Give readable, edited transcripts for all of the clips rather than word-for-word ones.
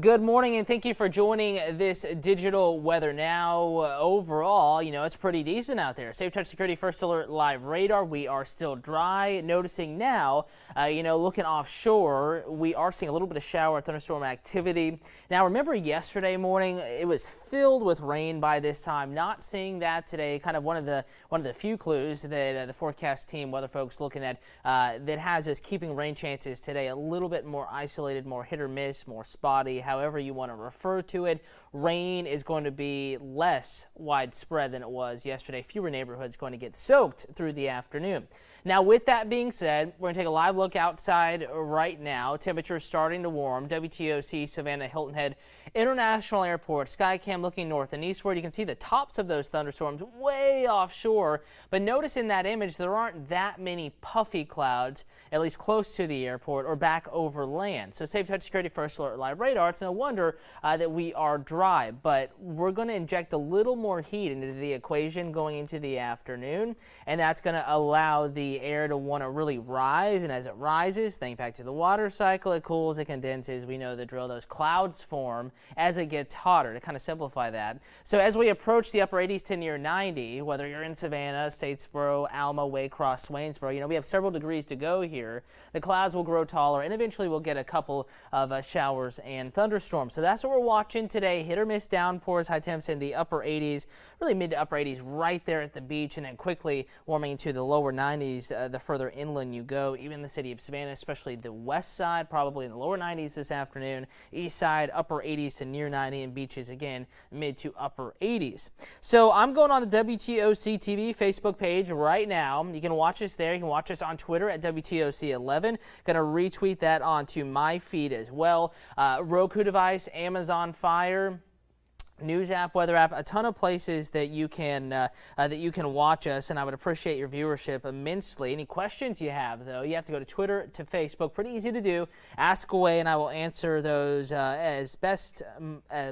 Good morning and thank you for joining this digital weather. Now, overall, it's pretty decent out there. Safe Touch Security First Alert Live radar. We are still dry. Noticing now, looking offshore, we are seeing a little bit of shower thunderstorm activity. Now, remember yesterday morning, it was filled with rain by this time. Not seeing that today. Kind of one of the few clues that the forecast team, weather folks, looking at that has us keeping rain chances today a little bit more isolated, more hit or miss, more spotty. However you want to refer to it, rain is going to be less widespread than it was yesterday. Fewer neighborhoods going to get soaked through the afternoon. Now, with that being said, we're going to take a live look outside right now. Temperatures starting to warm. WTOC Savannah Hilton Head International Airport. Skycam looking north and eastward. You can see the tops of those thunderstorms way offshore. But notice in that image, there aren't that many puffy clouds, at least close to the airport or back over land. So Safe Touch Security First Alert Live radar. It's no wonder that we are dry, but we're going to inject a little more heat into the equation going into the afternoon, and that's going to allow the air to want to really rise. And as it rises, think back to the water cycle, it cools, it condenses. We know the drill. Those clouds form as it gets hotter, to kind of simplify that. So as we approach the upper 80s to near 90, whether you're in Savannah, Statesboro, Alma, Waycross, Swainsboro, we have several degrees to go here. The clouds will grow taller, and eventually we'll get a couple of showers and thunderstorms. So that's what we're watching today. Hit or miss downpours, high temps in the upper 80s, really mid to upper 80s right there at the beach, and then quickly warming to the lower 90s the further inland you go. Even the city of Savannah, especially the west side, probably in the lower 90s this afternoon. East side, upper 80s to near 90, and beaches again mid to upper 80s. So I'm going on the WTOC TV Facebook page right now. You can watch us there. You can watch us on Twitter at WTOC11. Going to retweet that onto my feed as well. Roku device, Amazon Fire, News app, weather app, a ton of places that you can watch us, and I would appreciate your viewership immensely. Any questions you have, though, you have to go to Twitter to Facebook. Pretty easy to do. Ask away, and I will answer those as best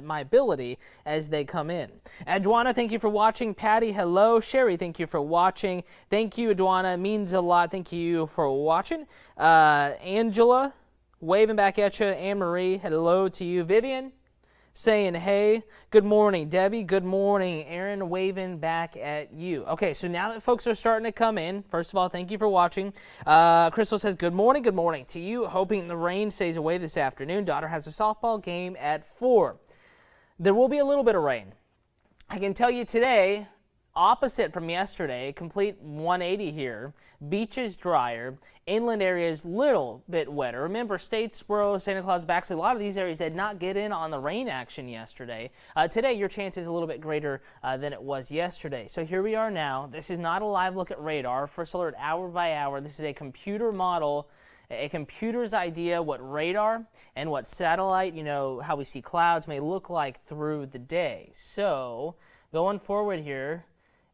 my ability as they come in. Adwana, thank you for watching. Patty, hello. Sherry, thank you for watching. Thank you, Adwana. It means a lot. Thank you for watching. Angela, waving back at you. Anne-Marie, hello to you. Vivian, saying hey. Good morning, Debbie. Good morning, Aaron, waving back at you. Okay, so now that folks are starting to come in, first of all, thank you for watching. Crystal says good morning to you. Hoping the rain stays away this afternoon. Daughter has a softball game at 4. There will be a little bit of rain. I can tell you today, opposite from yesterday, complete 180 here. Beaches drier, inland areas little bit wetter. Remember, Statesboro, Santa Claus, Baxley, a lot of these areas did not get in on the rain action yesterday. Today, your chance is a little bit greater than it was yesterday. So here we are now. This is not a live look at radar. First alert hour by hour. This is a computer model, a computer's idea what radar and what satellite, how we see clouds may look like through the day. So going forward here,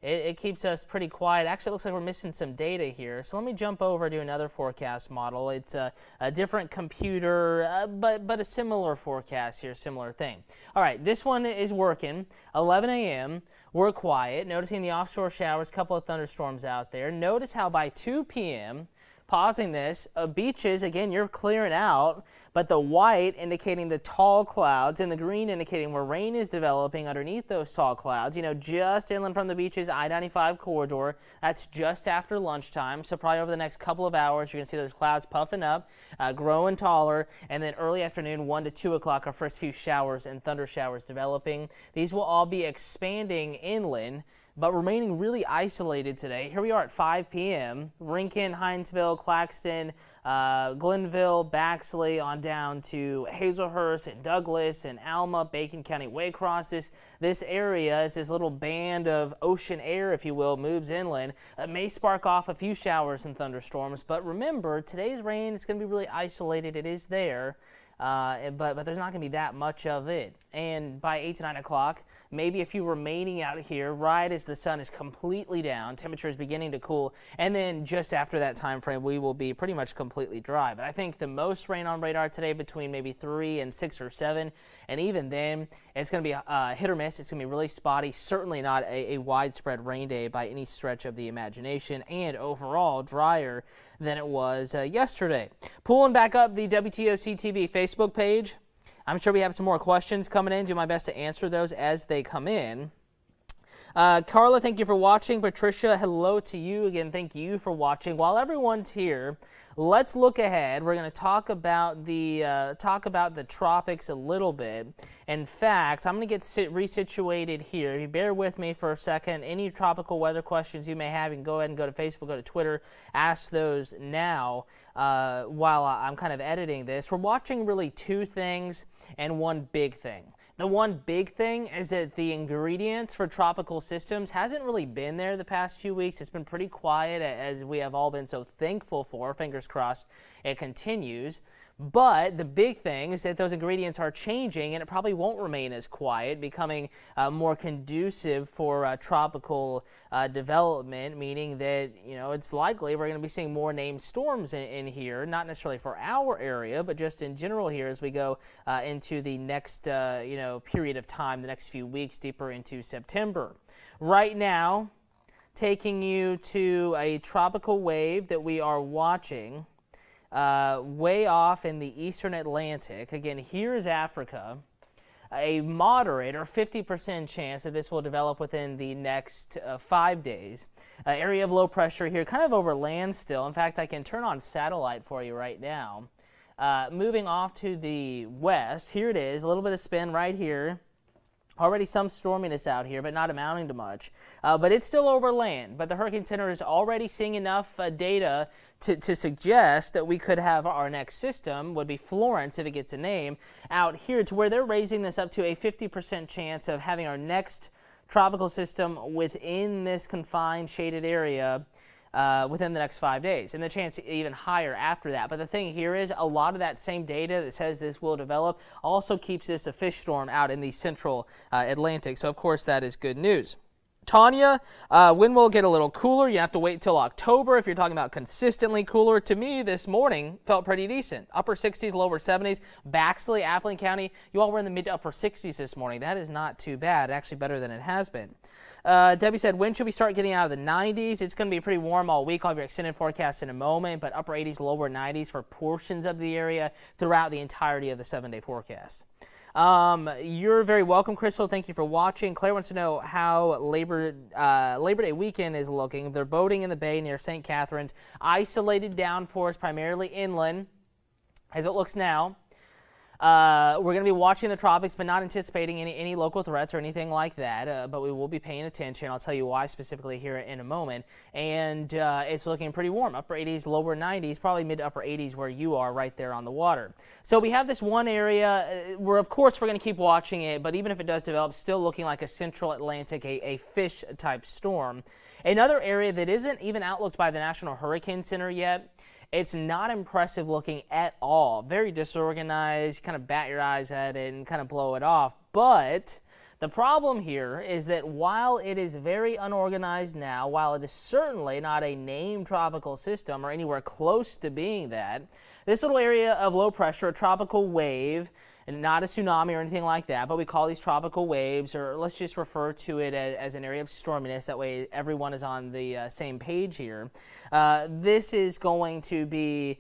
it keeps us pretty quiet. Actually, it looks like we're missing some data here. So let me jump over to another forecast model. It's a different computer, but a similar forecast here, similar thing. All right, this one is working. 11 a.m., we're quiet. Noticing the offshore showers, couple of thunderstorms out there. Notice how by 2 p.m., pausing this, beaches, again, you're clearing out, but the white indicating the tall clouds and the green indicating where rain is developing underneath those tall clouds. Just inland from the beaches, I-95 corridor. That's just after lunchtime, so probably over the next couple of hours, you're going to see those clouds puffing up, growing taller, and then early afternoon, 1 to 2 o'clock, our first few showers and thunder showers developing. These will all be expanding inland, but remaining really isolated today. Here we are at 5 p.m. Rincon, Hinesville, Claxton, Glenville, Baxley, on down to Hazelhurst and Douglas and Alma, Bacon County, Waycross. This area, is this little band of ocean air, if you will, moves inland. It may spark off a few showers and thunderstorms, but remember, today's rain is going to be really isolated. It is there. But there's not going to be that much of it. And by 8 to 9 o'clock, maybe a few remaining out here right as the sun is completely down, temperature is beginning to cool, and then just after that time frame, we will be pretty much completely dry. But I think the most rain on radar today between maybe 3 and 6 or 7, and even then, it's going to be hit or miss. It's going to be really spotty, certainly not a widespread rain day by any stretch of the imagination, and overall drier than it was yesterday. Pulling back up the WTOC TV Facebook page, I'm sure we have some more questions coming in. Do my best to answer those as they come in. Carla, thank you for watching. Patricia, hello to you again. Thank you for watching. While everyone's here, let's look ahead. We're going to talk about the tropics a little bit. In fact, I'm going to get resituated here. If you bear with me for a second, any tropical weather questions you may have, you can go ahead and go to Facebook, go to Twitter, ask those now while I'm kind of editing this. We're watching really two things and one big thing. The one big thing is that the ingredients for tropical systems hasn't really been there the past few weeks. It's been pretty quiet, as we have all been so thankful for. Fingers crossed it continues. But the big thing is that those ingredients are changing, and it probably won't remain as quiet, becoming more conducive for tropical development, meaning that, it's likely we're going to be seeing more named storms in here, not necessarily for our area, but just in general here as we go into the next, period of time, the next few weeks, deeper into September. Right now, taking you to a tropical wave that we are watching way off in the eastern Atlantic. Again, here is Africa. A moderate or 50% chance that this will develop within the next 5 days. Area of low pressure here, kind of over land still. In fact, I can turn on satellite for you right now. Moving off to the west, here it is, a little bit of spin right here. Already some storminess out here, but not amounting to much. But it's still over land. But the Hurricane Center is already seeing enough data to suggest that we could have our next system, would be Florence if it gets a name, out here to where they're raising this up to a 50% chance of having our next tropical system within this confined shaded area within the next 5 days, and the chance even higher after that. But the thing here is a lot of that same data that says this will develop also keeps this a fish storm out in the central Atlantic. So, of course, that is good news. Tanya, when will it get a little cooler? You have to wait until October if you're talking about consistently cooler. To me, this morning felt pretty decent. Upper 60s, lower 70s. Baxley, Appling County, you all were in the mid to upper 60s this morning. That is not too bad, actually better than it has been. Debbie said, when should we start getting out of the 90s? It's going to be pretty warm all week. I'll have your extended forecast in a moment, but upper 80s, lower 90s for portions of the area throughout the entirety of the 7-day forecast. You're very welcome, Crystal. Thank you for watching. Claire wants to know how Labor Day weekend is looking. They're boating in the bay near St. Catharines. Isolated downpours, primarily inland, as it looks now. We're going to be watching the tropics, but not anticipating any local threats or anything like that. But we will be paying attention. I'll tell you why specifically here in a moment. And it's looking pretty warm. Upper 80s, lower 90s, probably mid to upper 80s where you are right there on the water. So we have this one area where, of course, we're going to keep watching it. But even if it does develop, still looking like a central Atlantic, a fish-type storm. Another area that isn't even outlooked by the National Hurricane Center yet. It's not impressive looking at all. Very disorganized. You kind of bat your eyes at it and kind of blow it off. But the problem here is that while it is very unorganized now, while it is certainly not a named tropical system or anywhere close to being that, this little area of low pressure, a tropical wave, and not a tsunami or anything like that, but we call these tropical waves, or let's just refer to it as an area of storminess. That way everyone is on the same page here. This is going to be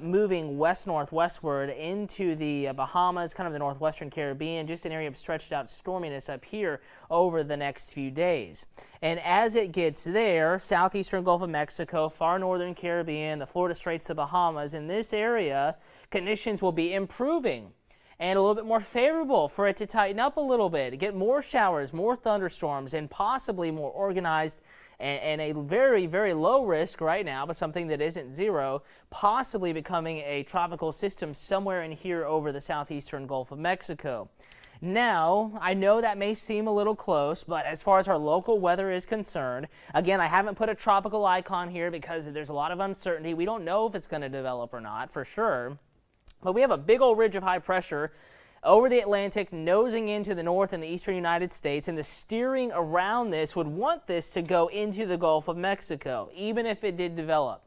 moving west-northwestward into the Bahamas, kind of the northwestern Caribbean, just an area of stretched out storminess up here over the next few days. And as it gets there, southeastern Gulf of Mexico, far northern Caribbean, the Florida Straits, the Bahamas, in this area, conditions will be improving and a little bit more favorable for it to tighten up a little bit, get more showers, more thunderstorms, and possibly more organized and a very, very low risk right now, but something that isn't zero, possibly becoming a tropical system somewhere in here over the southeastern Gulf of Mexico. Now, I know that may seem a little close, but as far as our local weather is concerned, again, I haven't put a tropical icon here because there's a lot of uncertainty. We don't know if it's going to develop or not, for sure. But we have a big old ridge of high pressure over the Atlantic, nosing into the north and the eastern United States, and the steering around this would want this to go into the Gulf of Mexico, even if it did develop.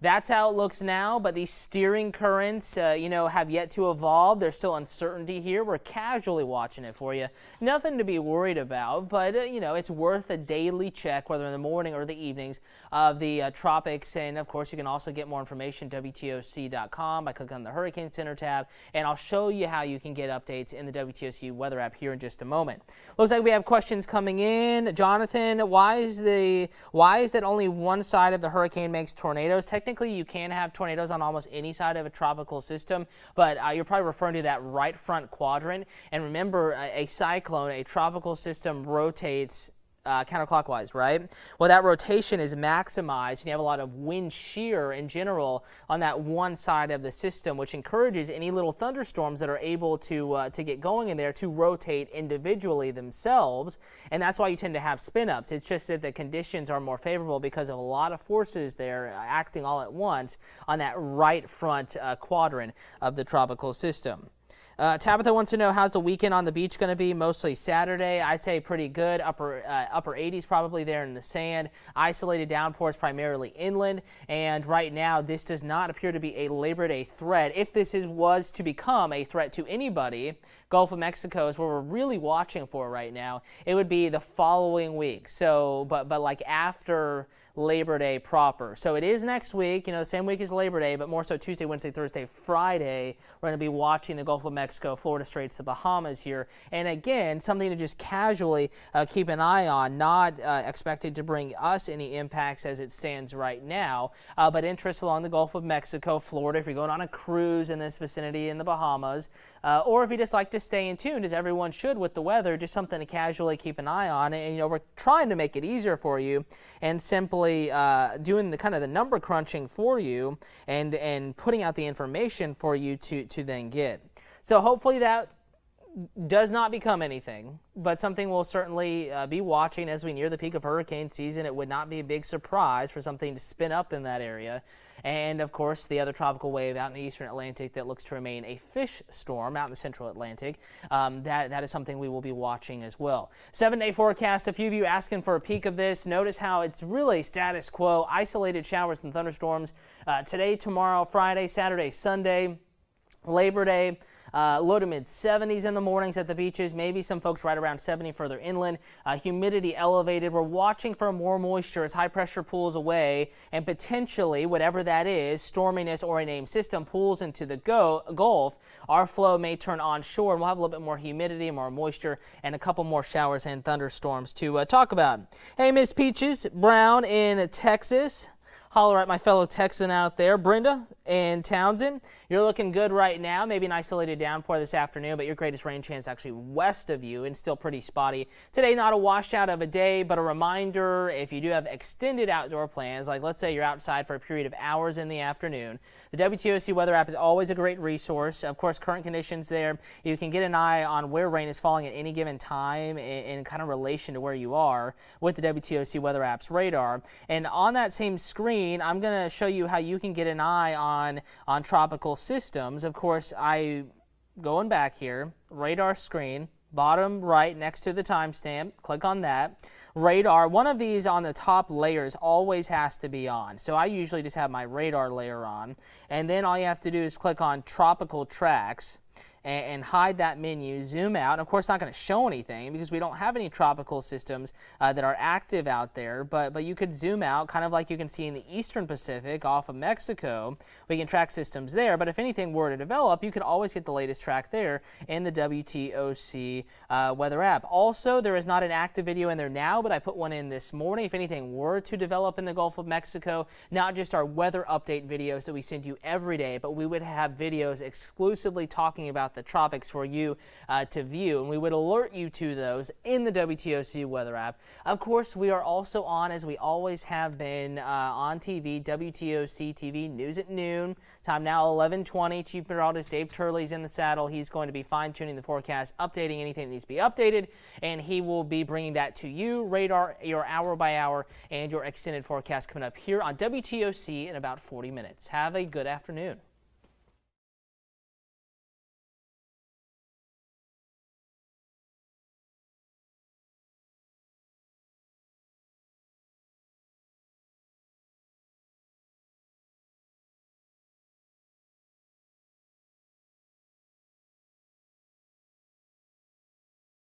That's how it looks now, but these steering currents, have yet to evolve. There's still uncertainty here. We're casually watching it for you. Nothing to be worried about, but, it's worth a daily check, whether in the morning or the evenings, of the tropics. And, of course, you can also get more information at WTOC.com by clicking on the Hurricane Center tab, and I'll show you how you can get updates in the WTOC weather app here in just a moment. Looks like we have questions coming in. Jonathan, why is that only one side of the hurricane makes tornadoes? Technically, you can have tornadoes on almost any side of a tropical system, but you're probably referring to that right front quadrant. And remember, a cyclone, a tropical system, rotates counterclockwise, right? Well, that rotation is maximized, and you have a lot of wind shear in general on that one side of the system, which encourages any little thunderstorms that are able to get going in there to rotate individually themselves, and that's why you tend to have spin-ups. It's just that the conditions are more favorable because of a lot of forces there acting all at once on that right front quadrant of the tropical system. Tabitha wants to know, how's the weekend on the beach going to be? Mostly Saturday. I say pretty good. Upper 80s probably there in the sand. Isolated downpours primarily inland. And right now, this does not appear to be a Labor Day threat. If this was to become a threat to anybody, Gulf of Mexico is where we're really watching for right now. It would be the following week. So, but like after Labor Day proper. So it is next week, the same week as Labor Day, but more so Tuesday, Wednesday, Thursday, Friday. We're going to be watching the Gulf of Mexico, Florida Straits, the Bahamas here. And again, something to just casually keep an eye on, not expected to bring us any impacts as it stands right now, but interest along the Gulf of Mexico, Florida, if you're going on a cruise in this vicinity in the Bahamas, or if you just like to stay in tune, as everyone should with the weather, just something to casually keep an eye on. And, we're trying to make it easier for you and simply doing the kind of the number crunching for you and putting out the information for you to then get. So hopefully that does not become anything, but something we'll certainly be watching as we near the peak of hurricane season. It would not be a big surprise for something to spin up in that area. And, of course, the other tropical wave out in the eastern Atlantic that looks to remain a fish storm out in the central Atlantic. That is something we will be watching as well. 7-day forecast, a few of you asking for a peek of this. Notice how it's really status quo. Isolated showers and thunderstorms today, tomorrow, Friday, Saturday, Sunday, Labor Day. Low to mid 70s in the mornings at the beaches, maybe some folks right around 70 further inland. Humidity elevated. We're watching for more moisture as high pressure pulls away, and potentially, whatever that is, storminess or a named system pulls into the Gulf. Our flow may turn onshore, and we'll have a little bit more humidity, more moisture, and a couple more showers and thunderstorms to talk about. Hey, Miss Peaches Brown in Texas. Holler at my fellow Texan out there. Brenda and Townsend, you're looking good right now. Maybe an isolated downpour this afternoon, but your greatest rain chance actually west of you and still pretty spotty. Today, not a washout of a day, but a reminder if you do have extended outdoor plans, like let's say you're outside for a period of hours in the afternoon, the WTOC weather app is always a great resource. Of course, current conditions there, you can get an eye on where rain is falling at any given time in kind of relation to where you are with the WTOC weather app's radar. And on that same screen, I'm going to show you how you can get an eye on tropical systems. Of course, going back here, radar screen, bottom right next to the timestamp, click on that. Radar, one of these on the top layers always has to be on. So I usually just have my radar layer on. And then all you have to do is click on tropical tracks and hide that menu, zoom out. And of course, it's not going to show anything because we don't have any tropical systems that are active out there, but you could zoom out, kind of like you can see in the eastern Pacific off of Mexico. We can track systems there, but if anything were to develop, you could always get the latest track there in the WTOC weather app. Also, there is not an active video in there now, but I put one in this morning. If anything were to develop in the Gulf of Mexico, not just our weather update videos that we send you every day, but we would have videos exclusively talking about the tropics for you to view, and we would alert you to those in the WTOC weather app. Of course, we are also on, as we always have been, on TV, WTOC TV, news at noon. Time now 11:20. Chief Meteorologist Dave Turley's in the saddle. He's going to be fine-tuning the forecast, updating anything that needs to be updated, and he will be bringing that to you, radar, your hour by hour, and your extended forecast coming up here on WTOC in about 40 minutes. Have a good afternoon.